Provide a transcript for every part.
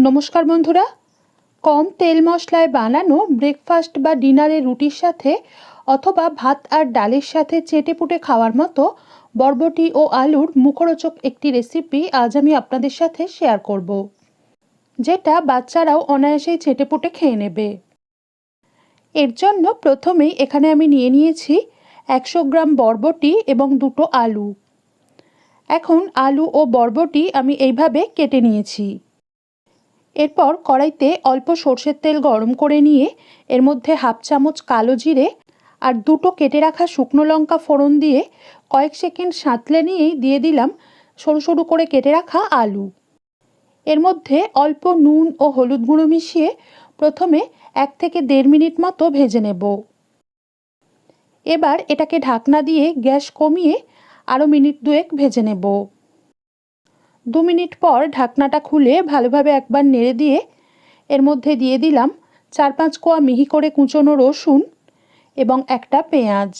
নমস্কার বন্ধুরা, কম তেল মশলায় বানানো ব্রেকফাস্ট বা ডিনারে রুটির সাথে অথবা ভাত আর ডালের সাথে চেটেপুটে খাওয়ার মতো বরবটি ও আলুর মুখরোচক একটি রেসিপি আজ আমি আপনাদের সাথে শেয়ার করব, যেটা বাচ্চারাও অনায়াসেই চেটেপুটে খেয়ে নেবে। এর জন্য প্রথমেই এখানে আমি নিয়ে নিয়েছি 100 গ্রাম বরবটি এবং 2টো আলু। এখন আলু ও বরবটি আমি এইভাবে কেটে নিয়েছি। এরপর কড়াইতে অল্প সরষের তেল গরম করে নিয়ে এর মধ্যে হাফ চামচ কালো জিরে আর 2টো কেটে রাখা শুকনো লঙ্কা ফোড়ন দিয়ে কয়েক সেকেন্ড সাঁতলে নিয়েই দিয়ে দিলাম সরু সরু করে কেটে রাখা আলু। এর মধ্যে অল্প নুন ও হলুদ গুঁড়ো মিশিয়ে প্রথমে 1 থেকে 1.5 মিনিট মতো ভেজে নেব। এবার এটাকে ঢাকনা দিয়ে গ্যাস কমিয়ে আরও মিনিট 2 ভেজে নেব। 2 মিনিট পর ঢাকনাটা খুলে ভালোভাবে একবার নেড়ে দিয়ে এর মধ্যে দিয়ে দিলাম 4-5 কোয়া মিহি করে কুচোনো রসুন এবং একটা পেঁয়াজ।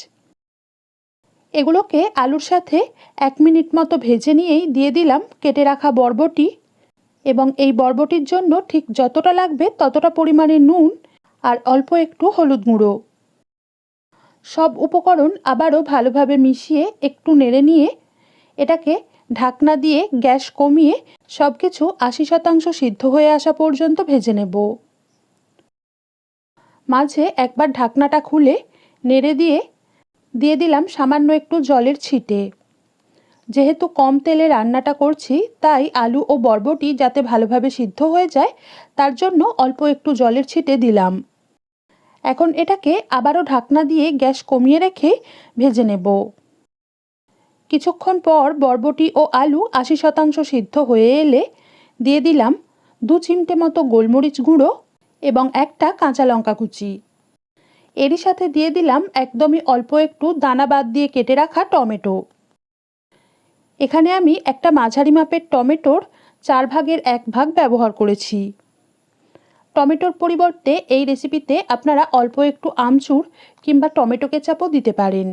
এগুলোকে আলুর সাথে 1 মিনিট মতো ভেজে নিয়েই দিয়ে দিলাম কেটে রাখা বরবটি এবং এই বরবটির জন্য ঠিক যতটা লাগবে ততটা পরিমাণে নুন আর অল্প একটু হলুদ গুঁড়ো। সব উপকরণ আবারও ভালোভাবে মিশিয়ে একটু নেড়ে নিয়ে এটাকে ঢাকনা দিয়ে গ্যাস কমিয়ে সব কিছু 80% সিদ্ধ হয়ে আসা পর্যন্ত ভেজে নেব। মাঝে একবার ঢাকনাটা খুলে নেড়ে দিয়ে দিলাম সামান্য একটু জলের ছিটে। যেহেতু কম তেলে রান্নাটা করছি তাই আলু ও বরবটি যাতে ভালোভাবে সিদ্ধ হয়ে যায় তার জন্য অল্প একটু জলের ছিটে দিলাম। এখন এটাকে আবারও ঢাকনা দিয়ে গ্যাস কমিয়ে রেখে ভেজে নেব। কিছুক্ষণ পর বরবটি ও আলু 80% সিদ্ধ হয়ে এলে দিয়ে দিলাম 2 চিমটে মতো গোলমরিচ গুঁড়ো এবং একটা কাঁচা লঙ্কা কুচি। এরই সাথে দিয়ে দিলাম একদমই অল্প একটু দানা বাদ দিয়ে কেটে রাখা টমেটো। এখানে আমি একটা মাঝারি মাপের টমেটোর 4 ভাগের 1 ভাগ ব্যবহার করেছি। টমেটোর পরিবর্তে এই রেসিপিতে আপনারা অল্প একটু আমচুর কিংবা টমেটো কেচাপও দিতে পারেন।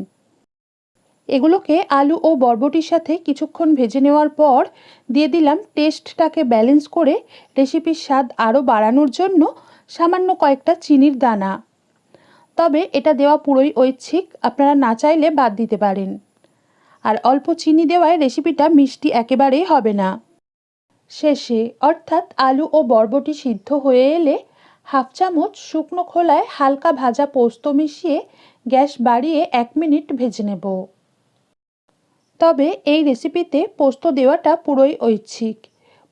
এগুলোকে আলু ও বরবটির সাথে কিছুক্ষণ ভেজে নেওয়ার পর দিয়ে দিলাম টেস্টটাকে ব্যালেন্স করে রেসিপির স্বাদ আরও বাড়ানোর জন্য সামান্য কয়েকটা চিনির দানা। তবে এটা দেওয়া পুরোই ঐচ্ছিক, আপনারা না চাইলে বাদ দিতে পারেন। আর অল্প চিনি দেওয়ায় রেসিপিটা মিষ্টি একেবারেই হবে না। শেষে অর্থাৎ আলু ও বরবটি সিদ্ধ হয়ে এলে হাফ চামচ শুকনো খোলায় হালকা ভাজা পোস্ত মিশিয়ে গ্যাস বাড়িয়ে 1 মিনিট ভেজে নেব। তবে এই রেসিপিতে পোস্ত দেওয়াটা পুরোই ঐচ্ছিক।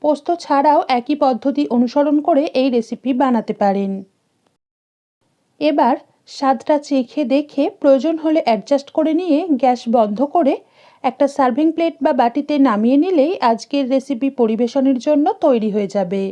পোস্ত ছাড়াও একই পদ্ধতি অনুসরণ করে এই রেসিপি বানাতে পারেন। এবার স্বাদটা চেখে দেখে প্রয়োজন হলে অ্যাডজাস্ট করে নিয়ে গ্যাস বন্ধ করে একটা সার্ভিং প্লেট বা বাটিতে নামিয়ে নিলেই আজকের রেসিপি পরিবেশনের জন্য তৈরি হয়ে যাবে।